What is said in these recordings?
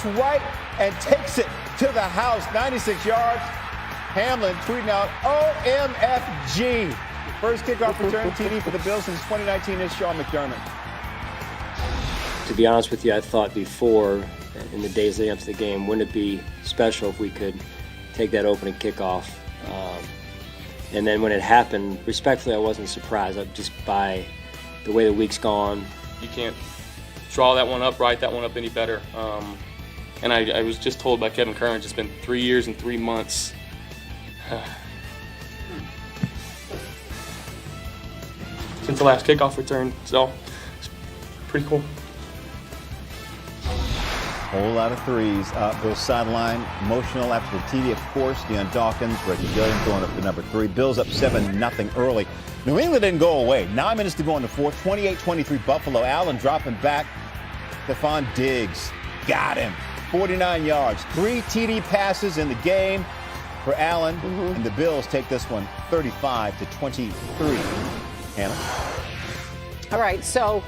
looks right and takes it to the house, 96 yards. Hamlin tweeting out, OMFG. First kickoff return TD for the Bills since 2019 is Sean McDermott. To be honest with you, I thought before, in the days leading up to the game, wouldn't it be special if we could take that opening kickoff? And then when it happened, respectfully, I wasn't surprised. Just by the way the week's gone. You can't draw that one up, write that one up any better. And I was just told by Kevin Curran, it's been 3 years and 3 months. Since the last kickoff return, so it's pretty cool. Whole lot of threes. Bills sideline, emotional after the TD, of course. Deion Dawkins, Reggie Gilliam going up to number 3. Bills up 7-0 early. New England didn't go away. 9 minutes to go in the fourth. 28-23 Buffalo. Allen dropping back. Stephon Diggs got him. 49 yards. 3 TD passes in the game for Allen. And the Bills take this one 35-23. Hannah. All right, so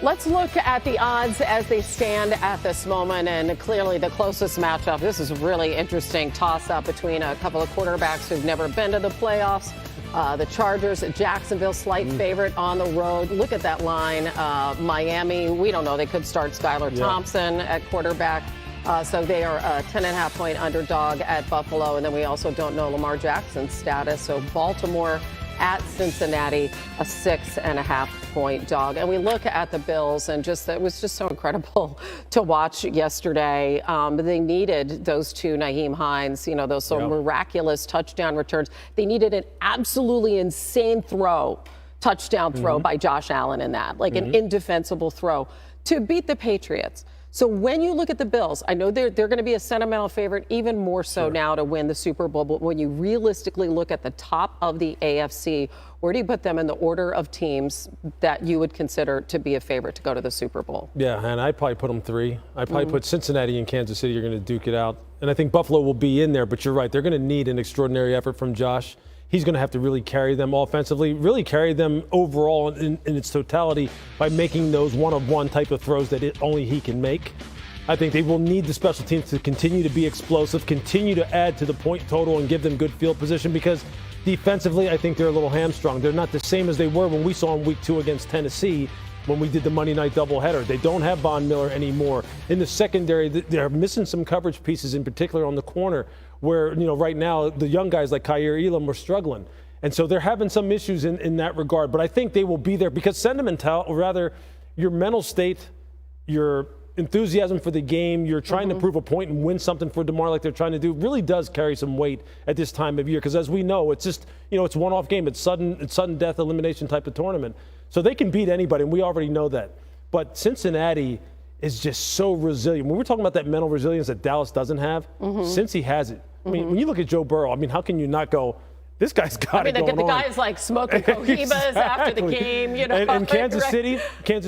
let's look at the odds as they stand at this moment, and clearly the closest matchup. This is a really interesting toss-up between a couple of quarterbacks who've never been to the playoffs. The Chargers, Jacksonville, slight favorite on the road. Look at that line. Miami, we don't know. They could start Skylar Thompson at quarterback. So they are a 10.5-point underdog at Buffalo. And then we also don't know Lamar Jackson's status. So Baltimore at Cincinnati, a 6.5-point dog. And we look at the Bills, and it was just so incredible to watch yesterday. They needed those 2 Nyheim Hines, those miraculous touchdown returns. They needed an absolutely insane touchdown throw by Josh Allen in that, like an indefensible throw to beat the Patriots. So when you look at the Bills, I know they're going to be a sentimental favorite, even more so now to win the Super Bowl. But when you realistically look at the top of the AFC, where do you put them in the order of teams that you would consider to be a favorite to go to the Super Bowl? Yeah, and I'd probably put them 3. I'd probably put Cincinnati and Kansas City are going to duke it out. And I think Buffalo will be in there, but you're right. They're going to need an extraordinary effort from Josh. He's going to have to really carry them offensively, really carry them overall in its totality by making those one-of-one type of throws that only he can make. I think they will need the special teams to continue to be explosive, continue to add to the point total and give them good field position, because defensively I think they're a little hamstrung. They're not the same as they were when we saw them week 2 against Tennessee when we did the Monday night doubleheader. They don't have Von Miller anymore. In the secondary, they're missing some coverage pieces, in particular on the corner, where, right now the young guys like Kaiir Elam were struggling. And so they're having some issues in that regard. But I think they will be there because your mental state, your enthusiasm for the game, you're trying to prove a point and win something for DeMar like they're trying to do, really does carry some weight at this time of year. Because as we know, it's just, it's a one-off game. It's sudden death elimination type of tournament. So they can beat anybody, and we already know that. But Cincinnati is just so resilient. When we're talking about that mental resilience that Dallas doesn't have, Cincy has it. I mean, when you look at Joe Burrow, how can you not go, this guy's got it going on. The guy's like smoking cohibas after the game, And Kansas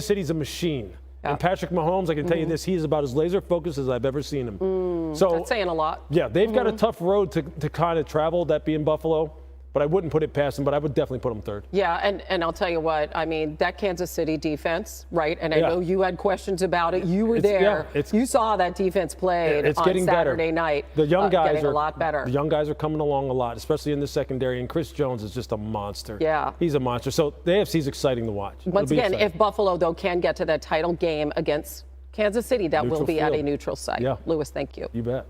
City's a machine. And Patrick Mahomes, I can tell you this, he is about as laser focused as I've ever seen him. So that's saying a lot. Yeah, they've got a tough road to kind of travel, that being Buffalo. But I wouldn't put it past them, but I would definitely put them 3rd. Yeah, and I'll tell you what, that Kansas City defense, right? And I know you had questions about it. You were there. You saw that defense played on Saturday night. The young guys getting a lot better. The young guys are coming along a lot, especially in the secondary. And Chris Jones is just a monster. Yeah. He's a monster. So the AFC is exciting to watch. Once again, if Buffalo, though, can get to that title game against Kansas City, that will be at a neutral site. Yeah. Lewis, thank you. You bet.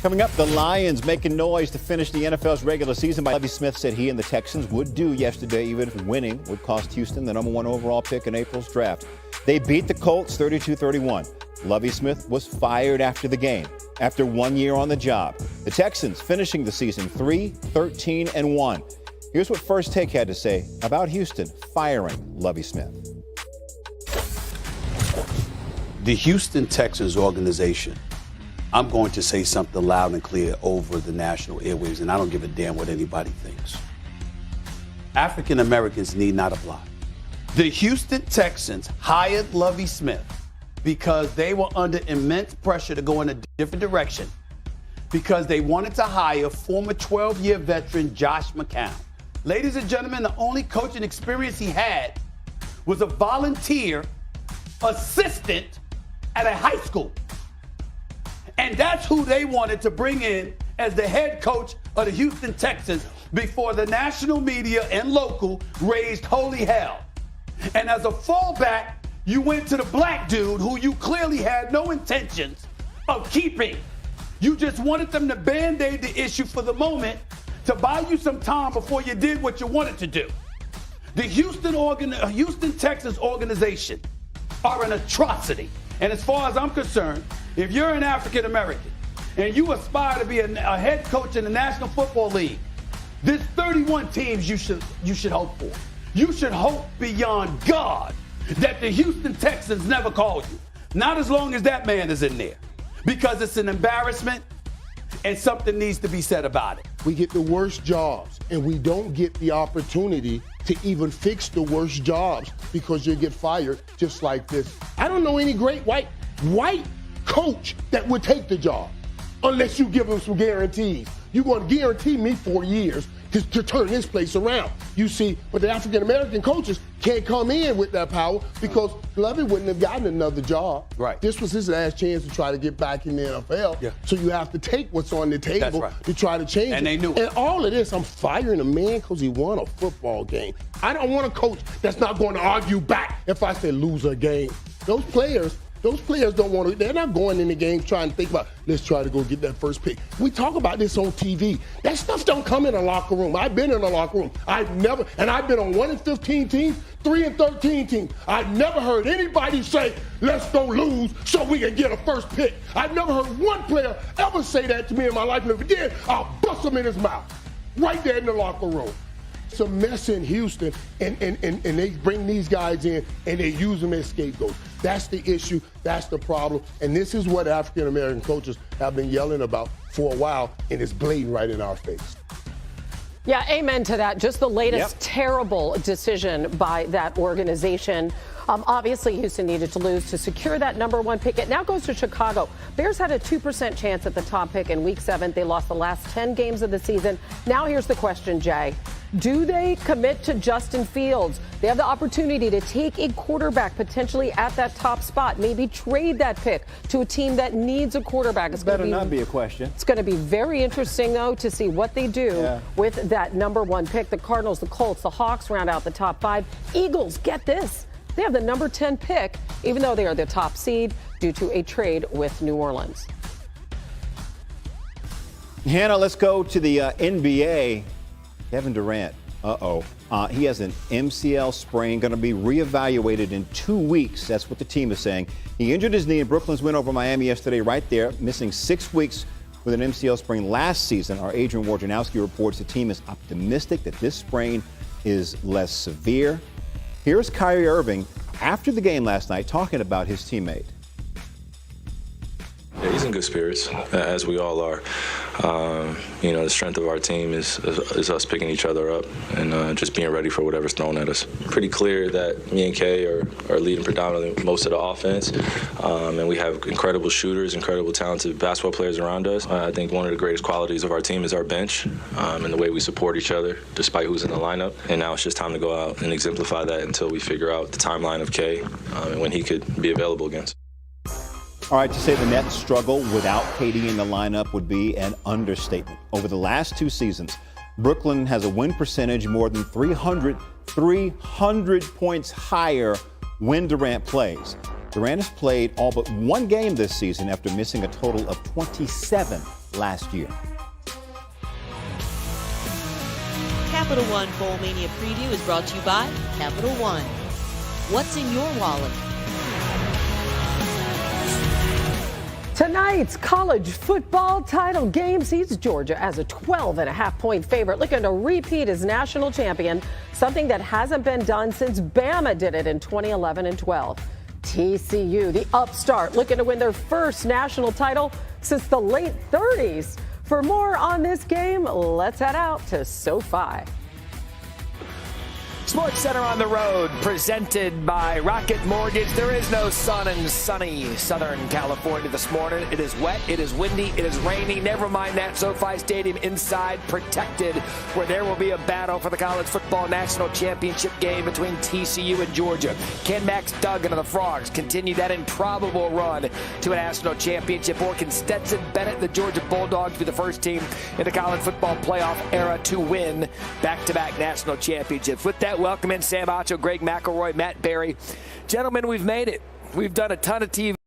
Coming up, the Lions making noise to finish the NFL's regular season. Lovie Smith said he and the Texans would do yesterday, even if winning would cost Houston the number 1 overall pick in April's draft. They beat the Colts 32-31. Lovie Smith was fired after the game, after 1 year on the job. The Texans finishing the season 3-13-1. Here's what First Take had to say about Houston firing Lovie Smith. The Houston Texans organization, I'm going to say something loud and clear over the national airwaves, and I don't give a damn what anybody thinks. African Americans need not apply. The Houston Texans hired Lovie Smith because they were under immense pressure to go in a different direction, because they wanted to hire former 12-year veteran Josh McCown. Ladies and gentlemen, the only coaching experience he had was a volunteer assistant at a high school. And that's who they wanted to bring in as the head coach of the Houston Texans before the national media and local raised holy hell. And as a fallback, you went to the black dude who you clearly had no intentions of keeping. You just wanted them to band-aid the issue for the moment to buy you some time before you did what you wanted to do. The Houston Texans organization are an atrocity. And as far as I'm concerned, if you're an African American and you aspire to be a head coach in the National Football League, there's 31 teams you should hope for. You should hope beyond God that the Houston Texans never call you. Not as long as that man is in there. Because it's an embarrassment and something needs to be said about it. We get the worst jobs, and we don't get the opportunity to even fix the worst jobs because you get fired just like this. I don't know any great white coach that would take the job unless you give them some guarantees. You're going to guarantee me 4 years to turn this place around. You see, but the African-American coaches can't come in with that power because Lovey wouldn't have gotten another job. Right. This was his last chance to try to get back in the NFL. Yeah. So you have to take what's on the table to try to change it. And they knew it. And all of this, I'm firing a man because he won a football game. I don't want a coach that's not going to argue back if I say lose a game. Those players don't want to, they're not going in the game trying to think about, let's try to go get that first pick. We talk about this on TV. That stuff don't come in a locker room. I've been in a locker room. I've been on 1-15 teams, 3-13 teams. I've never heard anybody say, let's go lose so we can get a first pick. I've never heard one player ever say that to me in my life. And if he did, I'll bust him in his mouth. Right there in the locker room. It's a mess in Houston, and they bring these guys in and they use them as scapegoats. That's the issue. That's the problem. And this is what African-American coaches have been yelling about for a while, and it's blatant right in our face. Yeah, amen to that. Just the latest terrible decision by that organization. Obviously, Houston needed to lose to secure that number 1 pick. It now goes to Chicago. Bears had a 2% chance at the top pick in Week 7. They lost the last 10 games of the season. Now here's the question, Jay. Do they commit to Justin Fields? They have the opportunity to take a quarterback potentially at that top spot, maybe trade that pick to a team that needs a quarterback. It better not be a question. It's going to be very interesting, though, to see what they do with that number 1 pick. The Cardinals, the Colts, the Hawks round out the top 5. Eagles, get this. They have the number 10 pick, even though they are the top seed due to a trade with New Orleans. Hannah, let's go to the NBA. Kevin Durant, he has an MCL sprain, going to be reevaluated in 2 weeks. That's what the team is saying. He injured his knee in Brooklyn's win over Miami yesterday right there, missing 6 weeks with an MCL sprain last season. Our Adrian Wojnarowski reports the team is optimistic that this sprain is less severe. Here's Kyrie Irving after the game last night talking about his teammate. Yeah, he's in good spirits, as we all are. The strength of our team is us picking each other up and just being ready for whatever's thrown at us. Pretty clear that me and Kay are leading predominantly most of the offense, and we have incredible shooters, incredible talented basketball players around us. I think one of the greatest qualities of our team is our bench and the way we support each other despite who's in the lineup. And now it's just time to go out and exemplify that until we figure out the timeline of Kay and when he could be available against. All right, to say the Nets struggle without KD in the lineup would be an understatement. Over the last 2 seasons, Brooklyn has a win percentage more than 300 points higher when Durant plays. Durant has played all but 1 game this season after missing a total of 27 last year. Capital One Bowl Mania Preview is brought to you by Capital One. What's in your wallet? Tonight's college football title game sees Georgia as a 12.5-point favorite, looking to repeat as national champion, something that hasn't been done since Bama did it in 2011 and 12. TCU, the upstart, looking to win their first national title since the late 30s. For more on this game, let's head out to SoFi. Sports Center on the road, presented by Rocket Mortgage. There is no sun in sunny Southern California this morning. It is wet, it is windy, it is rainy. Never mind that, SoFi Stadium inside, protected, where there will be a battle for the College Football National Championship game between TCU and Georgia. Can Max Duggan and the Frogs continue that improbable run to a national championship, or can Stetson Bennett, the Georgia Bulldogs, be the first team in the college football playoff era to win back-to-back national championships? With that, welcome in Sam Acho, Greg McElroy, Matt Berry. Gentlemen, we've made it. We've done a ton of TV.